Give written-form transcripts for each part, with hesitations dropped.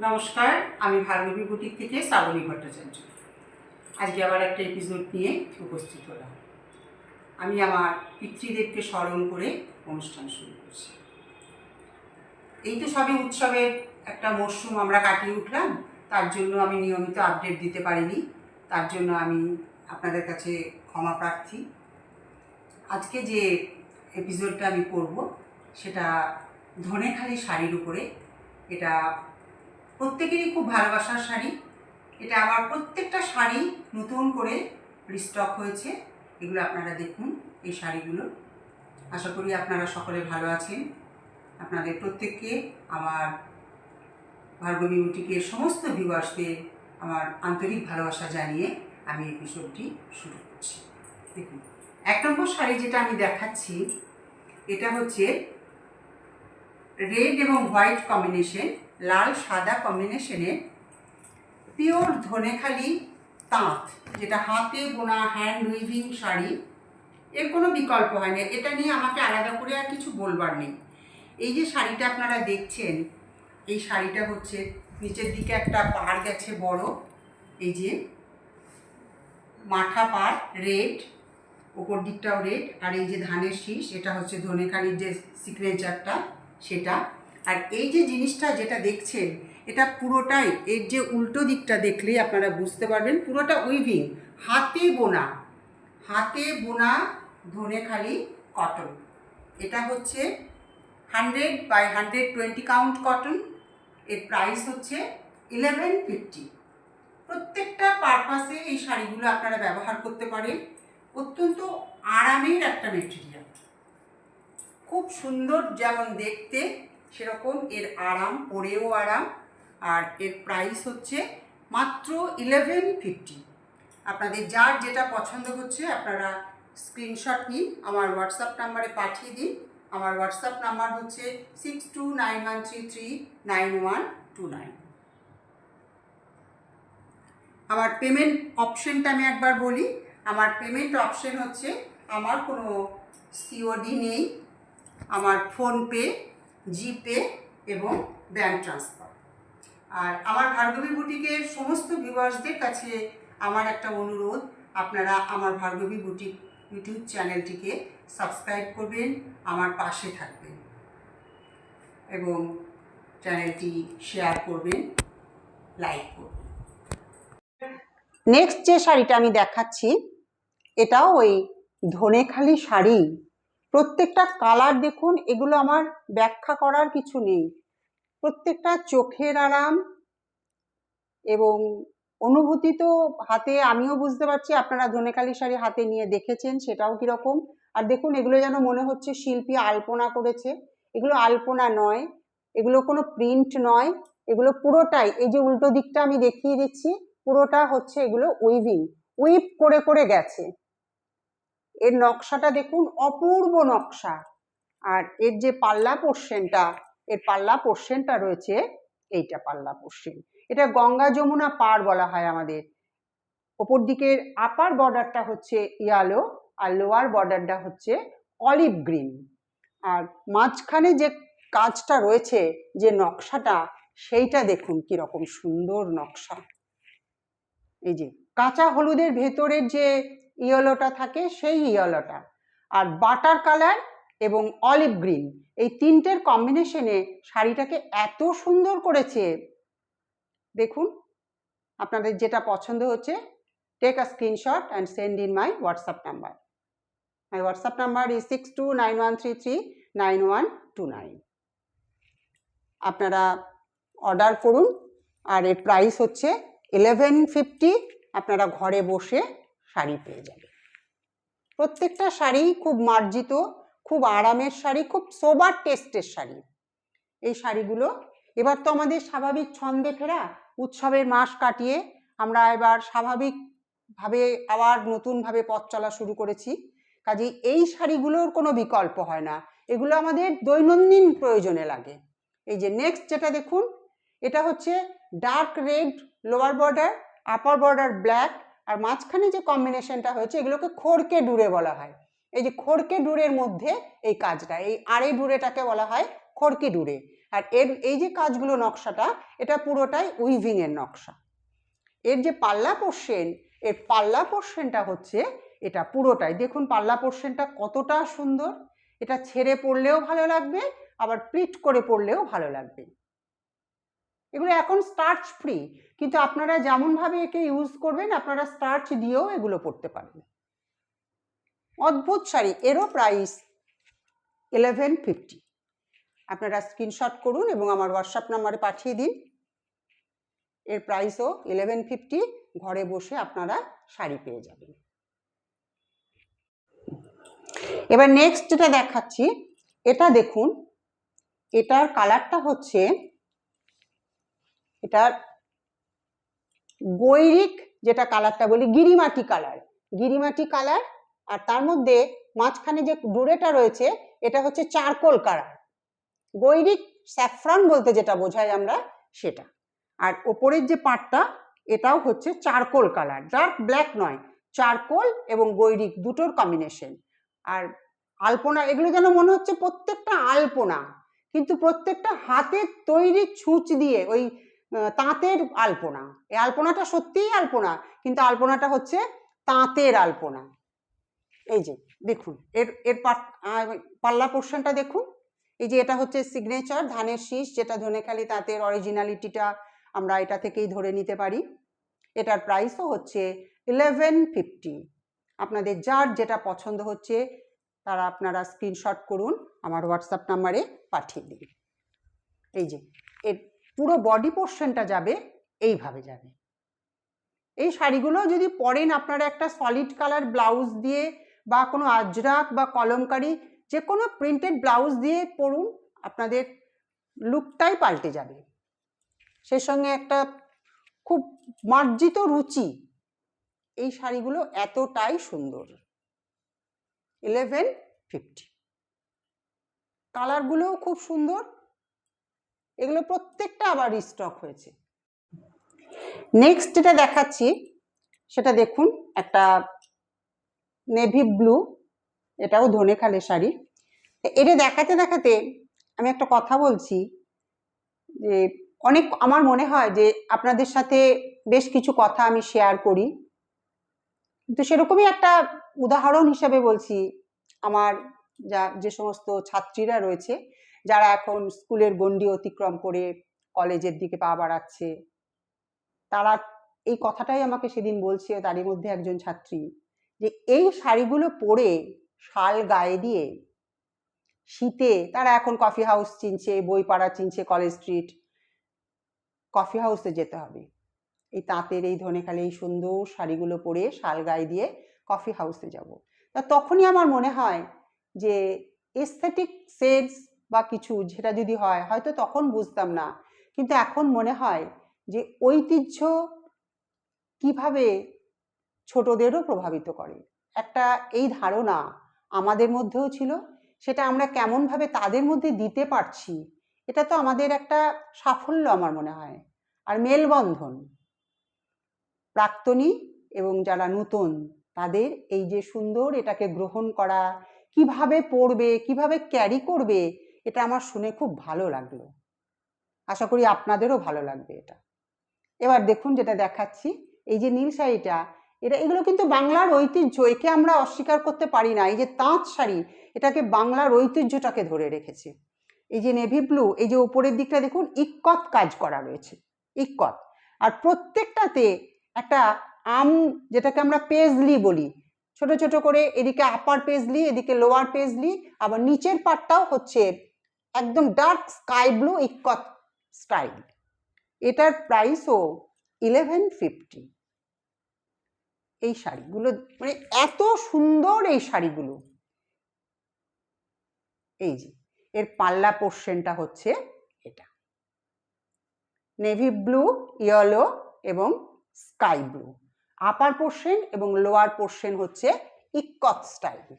নমস্কার, আমি ভার্গবী বুটিক থেকে শ্রাবণী ভট্টাচার্য। আজকে আবার একটা এপিসোড নিয়ে উপস্থিত হলাম। আমি আমার পিতৃদেবকে স্মরণ করে অনুষ্ঠান শুরু করছি। এই তো সবে উৎসবের একটা মরশুম আমরা কাটিয়ে উঠলাম, তার জন্য আমি নিয়মিত আপডেট দিতে পারিনি, তার জন্য আমি আপনাদের কাছে ক্ষমা প্রার্থী। আজকে যে এপিসোডটা আমি করব সেটা ধনেখালি শাড়ির উপরে। এটা প্রত্যেকেরই খুব ভালোবাসার শাড়ি। এটা আমার প্রত্যেকটা শাড়ি নতুন করে রিস্টক হয়েছে। এগুলো আপনারা দেখুন, এই শাড়িগুলো। আশা করি আপনারা সকলে ভালো আছেন। আপনাদের প্রত্যেককে আমার ভার্গবী বুটিকের সমস্ত ভিউয়ার্সদের আমার আন্তরিক ভালোবাসা জানিয়ে আমি এপিসোডটি শুরু করছি। দেখুন, 1 নম্বর শাড়ি যেটা আমি দেখাচ্ছি, এটা হচ্ছে রেড এবং হোয়াইট কম্বিনেশন, লাল সাদা কম্বিনেশনের পিওর ধনেখালি তাঁত, যেটা হাতে বোনা হ্যান্ড উইভিং শাড়ি। এর কোনো বিকল্প হয় না, এটা নিয়ে আমাকে আলাদা করে আর কিছু বলবার নেই। এই যে শাড়িটা আপনারা দেখছেন, এই শাড়িটা হচ্ছে নিচের দিকে একটা পাড় গেছে বড়, এই যে মাথা পাড় রেড, ওপর দিকটাও রেড, আর এই যে ধানের শীষ, এটা হচ্ছে ধনেখালির যে সিগনেচারটা সেটা। আর এই যে জিনিসটা যেটা দেখছেন, এটা পুরোটাই, এর যে উল্টো দিকটা দেখলেই আপনারা বুঝতে পারবেন, পুরোটা উইভিং, হাতে বোনা ধনেখালি কটন। এটা হচ্ছে 100/120 কাউন্ট কটন। এর প্রাইস হচ্ছে 1150। প্রত্যেকটা পারপাসে এই শাড়িগুলো আপনারা ব্যবহার করতে পারেন। অত্যন্ত আরামের একটা মেটেরিয়াল, খুব সুন্দর, যেমন দেখতে সেরকম এর আরাম, পরেও আরাম। আর এর প্রাইস হচ্ছে মাত্র 1150। আপনাদের যার যেটা পছন্দ হচ্ছে আপনারা স্ক্রিনশট নিন, আমার হোয়াটসঅ্যাপ নাম্বারে পাঠিয়ে দিন। আমার হোয়াটসঅ্যাপ নাম্বার হচ্ছে 6291339129। আমার পেমেন্ট অপশনটা আমি একবার বলি। আমার পেমেন্ট অপশন হচ্ছে, আমার কোনো সিওডি নেই, আমার ফোনপে, জিপে এবং ব্যাঙ্ক ট্রান্সফার। আর আমার ভার্গবী বুটিকের সমস্ত ভিউয়ার্সদের কাছে আমার একটা অনুরোধ, আপনারা আমার ভার্গবী বুটিক ইউটিউব চ্যানেলটিকে সাবস্ক্রাইব করবেন, আমার পাশে থাকবেন এবং চ্যানেলটি শেয়ার করবেন, লাইক করবেন। নেক্সট যে শাড়িটা আমি দেখাচ্ছি, এটাও ওই ধনেখালি শাড়ি। প্রত্যেকটা কালার দেখুন, এগুলো আমার ব্যাখ্যা করার কিছু নেই। প্রত্যেকটা চোখের আরাম এবং অনুভূতি তো হাতে আমিও বুঝতে পারছি, আপনারা ধনেখালি শাড়ি হাতে নিয়ে দেখেছেন সেটাও কীরকম। আর দেখুন, এগুলো যেন মনে হচ্ছে শিল্পী আলপনা করেছে। এগুলো আলপনা নয়, এগুলো কোনো প্রিন্ট নয়, এগুলো পুরোটাই, এই যে উল্টো দিকটা আমি দেখিয়ে দিচ্ছি, পুরোটা হচ্ছে এগুলো উইপ করে করে গেছে। এর নকশাটা দেখুন, অপূর্ব নকশা। আর এর যে পাল্লা পোর্শনটা, এর পাল্লা পোর্শনটা রয়েছে, এইটা পাল্লা পোর্শন। এটা গঙ্গা যমুনা পার বলা হয় আমাদের। ওপর দিকের আপার বর্ডারটা হচ্ছে ইয়েলো আর লোয়ার বর্ডারটা হচ্ছে অলিভ গ্রিন। আর মাঝখানে যে কাজটা রয়েছে, যে নকশাটা, সেইটা দেখুন কিরকম সুন্দর নকশা। এই যে কাঁচা হলুদের ভেতরের যে ইয়েলোটা থাকে, সেই ইয়েলোটা, আর বাটার কালার এবং অলিভ গ্রিন, এই তিনটের কম্বিনেশনে শাড়িটাকে এত সুন্দর করেছে। দেখুন, আপনাদের যেটা পছন্দ হচ্ছে, take a screenshot and send in my WhatsApp number. My WhatsApp number is 6291339129। আপনারা অর্ডার করুন, আর এর প্রাইস হচ্ছে 1150। আপনারা ঘরে বসে শাড়ি পেয়ে যাবেন। প্রত্যেকটা শাড়ি খুব মার্জিত, খুব আরামের শাড়ি, খুব সোবার টেস্টের শাড়ি এই শাড়িগুলো। এবার তো আমাদের স্বাভাবিক ছন্দে ফেরা, উৎসবের মাস কাটিয়ে আমরা এবার স্বাভাবিকভাবে আবার নতুনভাবে পথ চলা শুরু করেছি। কাজেই এই শাড়িগুলোর কোনো বিকল্প হয় না, এগুলো আমাদের দৈনন্দিন প্রয়োজনে লাগে। এই যে নেক্সট যেটা দেখুন, এটা হচ্ছে dark red lower border, upper border black, আর মাঝখানে যে কম্বিনেশনটা হয়েছে, এগুলোকে খড়কে ডুরে বলা হয়। এই যে খড়কে ডুরের মধ্যে এই কাজটা, এই আড়ে ডুরেটাকে বলা হয় খড়কি ডুরে। আর এই যে কাজগুলো নকশাটা, এটা পুরোটাই উইভিংয়ের নকশা। এর যে পাল্লা পোর্শন, এর পাল্লা পোর্শনটা হচ্ছে এটা পুরোটাই, দেখুন পাল্লা পোর্শনটা কতটা সুন্দর। এটা ছেড়ে পরলেও ভালো লাগবে, আবার প্লিট করে পরলেও ভালো লাগবে। এগুলো এখন স্টার্চ ফ্রি, কিন্তু আপনারা যেমনভাবে একে ইউজ করবেন আপনারা স্টার্চ দিয়েও এগুলো পরতে পারেন। অদ্ভুত শাড়ি, এরও প্রাইস 1150। আপনারা স্ক্রিনশট করুন এবং আমার হোয়াটসঅ্যাপ নাম্বারে পাঠিয়ে দিন। এর প্রাইসও 1150, ঘরে বসে আপনারা শাড়ি পেয়ে যাবেন। এবার নেক্সট যেটা দেখাচ্ছি, এটা দেখুন, এটার কালারটা হচ্ছে এটার গৈরিক, যেটা কালারটা বলি গিরিমাটি কালার, গিরিমাটি কালার। আর তার মধ্যে মাঝখানে যে ডোরেটা রয়েছে এটা হচ্ছে চারকোল কালার, গৈরিক স্যাফরন বলতে যেটা বোঝাই আমরা সেটা। আর ওপরের যে পাটটা এটাও হচ্ছে চারকোল কালার, ডার্ক ব্ল্যাক নয়, চারকোল এবং গৈরিক দুটোর কম্বিনেশন। আর আলপনা, এগুলো যেন মনে হচ্ছে প্রত্যেকটা আলপনা, কিন্তু প্রত্যেকটা হাতের তৈরি ছুঁচ দিয়ে, ওই তাঁতের আলপনা। এই আলপনাটা সত্যিই আলপনা, কিন্তু আলপনাটা হচ্ছে তাঁতের আলপনা। এই যে দেখুন এর পাল্লা পোর্শনটা দেখুন, এই যে এটা হচ্ছে সিগনেচার ধানের শীষ, যেটা ধনেখালি তাঁতের অরিজিনালিটিটা আমরা এটা থেকেই ধরে নিতে পারি। এটার প্রাইসও হচ্ছে 1150। আপনাদের যার যেটা পছন্দ হচ্ছে তারা আপনারা স্ক্রিনশট করুন, আমার হোয়াটসঅ্যাপ নাম্বারে পাঠিয়ে দিন। এই যে এর পুরো বডি পোর্শনটা যাবে এইভাবে যাবে। এই শাড়িগুলো যদি পরেন আপনারা একটা সলিড কালার ব্লাউজ দিয়ে বা কোনো আজরাক বা কলমকারি যে কোনো প্রিন্টেড ব্লাউজ দিয়ে পরুন, আপনাদের লুকটাই পাল্টে যাবে। সেই সঙ্গে একটা খুব মার্জিত রুচি, এই শাড়িগুলো এতটাই সুন্দর। 1150। কালারগুলোও খুব সুন্দর, এগুলো প্রত্যেকটা আবার রিস্টক হয়েছে। নেক্সট যেটা দেখাচ্ছি সেটা দেখুন, একটা নেভি ব্লু, এটাও ধনেখালি শাড়ি। এটা দেখাতে দেখাতে আমি একটা কথা বলছি যে অনেক আমার মনে হয় যে আপনাদের সাথে বেশ কিছু কথা আমি শেয়ার করি, কিন্তু সেরকমই একটা উদাহরণ হিসাবে বলছি। আমার যে সমস্ত ছাত্রীরা রয়েছে যারা এখন স্কুলের গণ্ডি অতিক্রম করে কলেজের দিকে পা বাড়াচ্ছে, তারা এই কথাটাই আমাকে সেদিন বলছে, তারই মধ্যে একজন ছাত্রী, যে এই শাড়িগুলো পরে শাল গায়ে দিয়ে শীতে তারা এখন কফি হাউস চিনছে, বইপাড়া চিনছে, কলেজ স্ট্রিট কফি হাউসে যেতে হবে, এই তাঁতের এই ধনেখালি এই সুন্দর শাড়িগুলো পরে শাল গায়ে দিয়ে কফি হাউসে যাব। তা তখনই আমার মনে হয় যে এস্থেটিক সেন্স বা কিছু যেটা যদি হয় হয়তো তখন বুঝতাম না, কিন্তু এখন মনে হয় যে ঐতিহ্য কিভাবে ছোটদেরও প্রভাবিত করে, একটা এই ধারণা আমাদের মধ্যেও ছিল, সেটা আমরা কেমনভাবে তাদের মধ্যে দিতে পারছি, এটা তো আমাদের একটা সাফল্য আমার মনে হয়। আর মেলবন্ধন, প্রাক্তনী এবং যারা নতুন তাদের এই যে সুন্দর এটাকে গ্রহণ করা, কিভাবে পড়বে কিভাবে ক্যারি করবে, এটা আমার শুনে খুব ভালো লাগলো। আশা করি আপনাদেরও ভালো লাগবে এটা। এবার দেখুন যেটা দেখাচ্ছি, এই যে নীল শাড়িটা, এগুলো কিন্তু বাংলার ঐতিহ্য, একে আমরা অস্বীকার করতে পারি না। এই যে তাঁত শাড়ি, এটাকে বাংলার ঐতিহ্যটাকে ধরে রেখেছে। এই যে নেভি ব্লু, এই যে উপরের দিকটা দেখুন ইক্কত কাজ করা রয়েছে, ইক্কত। আর প্রত্যেকটাতে একটা আম, যেটাকে আমরা পেজলি বলি, ছোট ছোট করে, এদিকে আপার পেজলি এদিকে লোয়ার পেজলি, আবার নিচের পাটটাও হচ্ছে একদম dark sky blue ikat style. এটার প্রাইসও 1150। এই শাড়িগুলো মানে এত সুন্দর এই শাড়িগুলো। এই যে এর পাল্লা পোর্শনটা হচ্ছে এটা নেভি ব্লু, ইয়েলো এবং স্কাই ব্লু, আপার পোর্শন এবং লোয়ার পোর্শন হচ্ছে ইক্কত স্টাইল।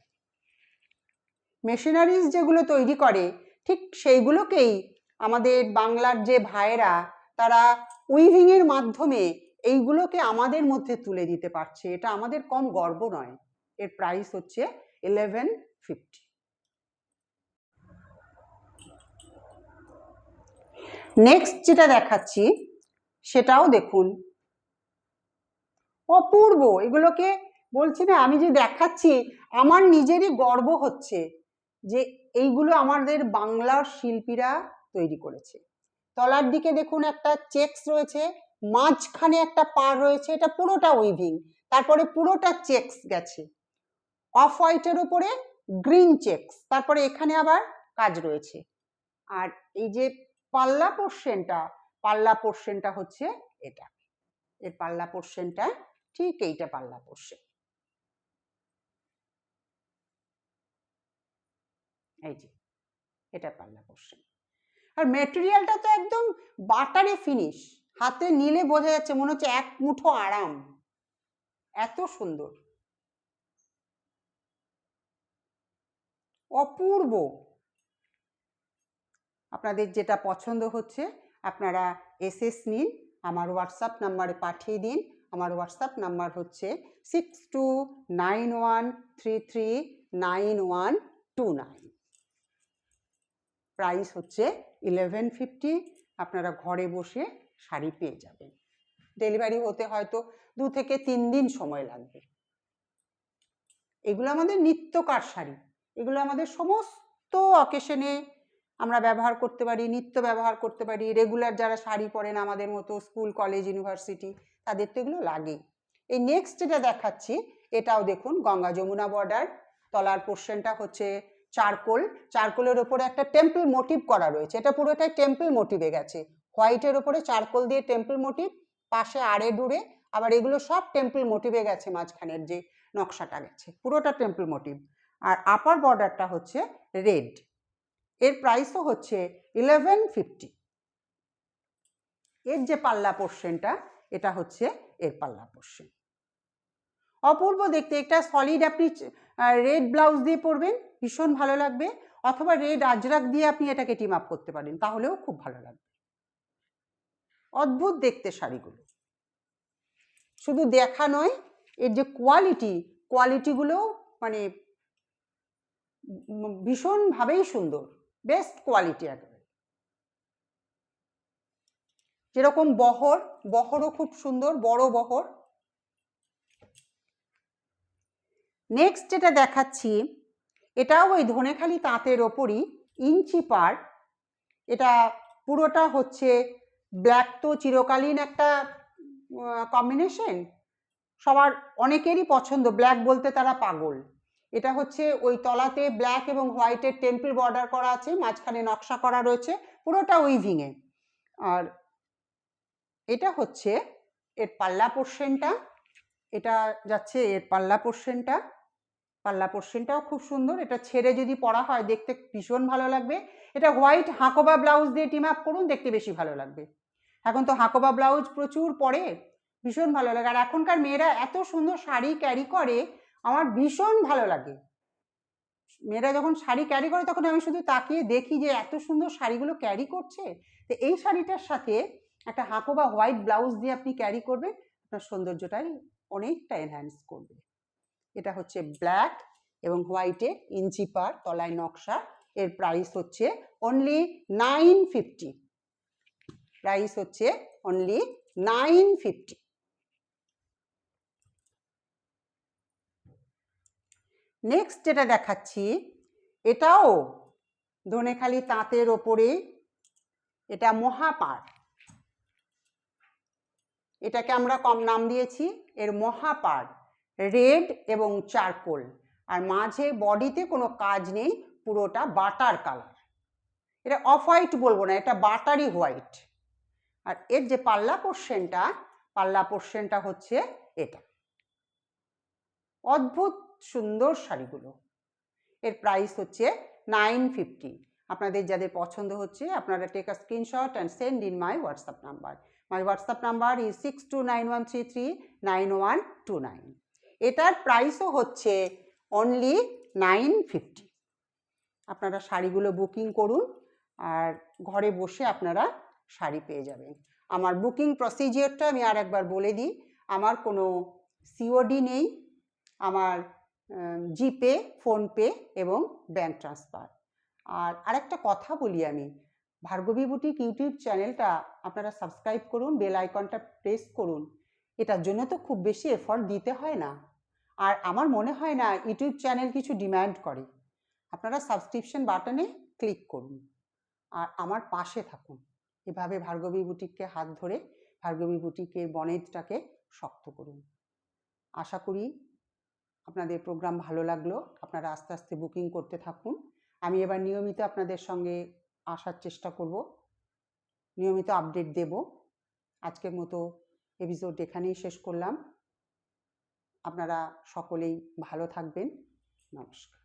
মেশিনারিজ যেগুলো তৈরি করে ঠিক সেইগুলোকেই আমাদের বাংলার যে ভাইয়েরা তারা উইভিংয়ের মাধ্যমে এইগুলোকে আমাদের মধ্যে তুলে দিতে পারছে, এটা আমাদের কম গর্ব নয়। এর প্রাইস হচ্ছে 1150। নেক্সট যেটা দেখাচ্ছি সেটাও দেখুন, অপূর্ব। এগুলোকে বলছি না, আমি যে দেখাচ্ছি আমার নিজেরই গর্ব হচ্ছে যে এইগুলো আমাদের বাংলার শিল্পীরা তৈরি করেছে। তলার দিকে দেখুন একটা চেকস রয়েছে, মাঝখানে একটা পার রয়েছে, এটা পুরোটা উইভিং, তারপরে পুরোটা চেকস গেছে, অফ হোয়াইটের উপরে গ্রিন চেকস, তারপরে এখানে আবার কাজ রয়েছে। আর এই যে পাল্লা পোর্শনটা হচ্ছে এটা, এই পাল্লা পোর্শনটা ঠিক এইটা পাল্লা পোর্শন, এই যে এটা পাল্লা পোর্শন। আর মেটেরিয়ালটা তো একদম বাটারে ফিনিশ, হাতে নিলে বোঝা যাচ্ছে মনে হচ্ছে এক মুঠো আরাম, এত সুন্দর, অপূর্ব। আপনাদের যেটা পছন্দ হচ্ছে আপনারা এসএস নিন, আমার হোয়াটসঅ্যাপ নাম্বারে পাঠিয়ে দিন। আমার হোয়াটসঅ্যাপ নাম্বার হচ্ছে 6291339129। প্রাইস হচ্ছে 1150। আপনারা ঘরে বসে শাড়ি পেয়ে যাবেন। ডেলিভারি হতে হয়তো 2 থেকে 3 দিন সময় লাগবে। এগুলো আমাদের নিত্যকার শাড়ি, এগুলো আমাদের সমস্ত অকেশনে আমরা ব্যবহার করতে পারি, নিত্য ব্যবহার করতে পারি। রেগুলার যারা শাড়ি পরেন আমাদের মতো স্কুল কলেজ ইউনিভার্সিটি, তাদের তো এগুলো লাগেই। এই নেক্সট যেটা দেখাচ্ছি এটাও দেখুন গঙ্গা যমুনা বর্ডার, তলার পোর্শনটা হচ্ছে চারকোলের ওপরে একটা টেম্পল মোটিভ করা রয়েছে, এটা পুরোটাই টেম্পল মোটিভে গেছে, হোয়াইটের ওপরে চারকোল দিয়ে টেম্পল মোটিভ, পাশে আড়ে ডুরে আবার এগুলো সব টেম্পল মোটিভে গেছে, মাঝখানের যে নকশাটা গেছে পুরোটা টেম্পল মোটিভ। আর আপার বর্ডারটা হচ্ছে রেড, এর প্রাইসও হচ্ছে 1150। এর যে পাল্লা পোর্শনটা এটা হচ্ছে এর পাল্লা পোর্শন, অপূর্ব দেখতে। একটা সলিড আপনি রেড ব্লাউজ দিয়ে পরবেন, ভীষণ ভালো লাগবে, অথবা রেড আজরাক দিয়ে আপনি এটাকে টিম আপ করতে পারেন, তাহলেও খুব ভালো লাগবে। অদ্ভুত দেখতে শাড়িগুলো, শুধু দেখা নয়, এর যে কোয়ালিটিগুলো মানে ভীষণভাবেই সুন্দর, বেস্ট কোয়ালিটি একেবারে। যেরকম বহরও খুব সুন্দর, বড় বহর। নেক্সট যেটা দেখাচ্ছি এটাও ওই ধনেখালি তাঁতের ওপরই, ইঞ্চি পার। এটা পুরোটা হচ্ছে ব্ল্যাক, তো চিরকালীন একটা কম্বিনেশন, সবার অনেকেরই পছন্দ, ব্ল্যাক বলতে তারা পাগল। এটা হচ্ছে ওই তলাতে ব্ল্যাক এবং হোয়াইটের টেম্পল বর্ডার করা আছে, মাঝখানে নকশা করা রয়েছে, পুরোটা উইভিংয়ে। আর এটা হচ্ছে এর পাল্লা পোর্শনটা, এটা যাচ্ছে এর পাল্লা পোর্শনটাও খুব সুন্দর। এটা ছেড়ে যদি পরা হয় দেখতে ভীষণ ভালো লাগবে। এটা হোয়াইট হাকোবা ব্লাউজ দিয়ে টিম আপ করুন, দেখতে বেশি ভালো লাগবে। এখন তো হাকোবা ব্লাউজ প্রচুর পরে, ভীষণ ভালো লাগে। আর এখনকার মেয়েরা এত সুন্দর শাড়ি ক্যারি করে, আমার ভীষণ ভালো লাগে। মেয়েরা যখন শাড়ি ক্যারি করে তখন আমি শুধু তাকিয়ে দেখি যে এত সুন্দর শাড়িগুলো ক্যারি করছে। তো এই শাড়িটার সাথে একটা হাকোবা হোয়াইট ব্লাউজ দিয়ে আপনি ক্যারি করবেন, আপনার সৌন্দর্যটাই অনেকটা এনহ্যান্স করবে। এটা হচ্ছে ব্ল্যাক এবং হোয়াইটে ইঞ্চি পার, তলায় নকশা। এর প্রাইস হচ্ছে অনলি 950। প্রাইস হচ্ছে অনলি 950। নেক্সট যেটা দেখাচ্ছি এটাও ধনেখালি তাঁতের ওপরে, এটা মহাপাড়। এটাকে আমরা কম নাম দিয়েছি এর মহাপাড়, রেড এবং চারকোল, আর মাঝে বডিতে কোনো কাজ নেই, পুরোটা বাটার কালার। এটা অফ হোয়াইট বলবো না, এটা বাটারি হোয়াইট। আর এর যে পাল্লা পোর্শনটা হচ্ছে এটা। অদ্ভুত সুন্দর শাড়িগুলো। এর প্রাইস হচ্ছে 950। আপনাদের যাদের পছন্দ হচ্ছে আপনারা take a screenshot and send in my WhatsApp number. My WhatsApp number is 6291339129। এটার প্রাইসও হচ্ছে অনলি 950। আপনারা শাড়িগুলো বুকিং করুন আর ঘরে বসে আপনারা শাড়ি পেয়ে যাবেন। আমার বুকিং প্রসিজিওরটা আমি আর একবার বলে দিই। আমার কোনো সিওডি নেই, আমার জিপে, ফোনপে এবং ব্যাঙ্ক ট্রান্সফার। আর আরেকটা কথা বলি, আমি ভার্গবী বুটিক ইউটিউব চ্যানেলটা আপনারা সাবস্ক্রাইব করুন, বেল আইকনটা প্রেস করুন। এটার জন্য তো খুব বেশি এফর্ট দিতে হয় না, আর আমার মনে হয় না ইউটিউব চ্যানেল কিছু ডিম্যান্ড করে। আপনারা সাবস্ক্রিপশন বাটনে ক্লিক করুন আর আমার পাশে থাকুন। এভাবে ভার্গবী বুটিককে হাত ধরে ভার্গবী বুটিকের বনেটটাকে শক্ত করুন। আশা করি আপনাদের প্রোগ্রাম ভালো লাগলো। আপনারা আস্তে আস্তে বুকিং করতে থাকুন। আমি এবার নিয়মিত আপনাদের সঙ্গে আসার চেষ্টা করব, নিয়মিত আপডেট দেব। আজকের মতো এপিসোড এখানেই শেষ করলাম। আপনারা সকলেই ভালো থাকবেন। নমস্কার।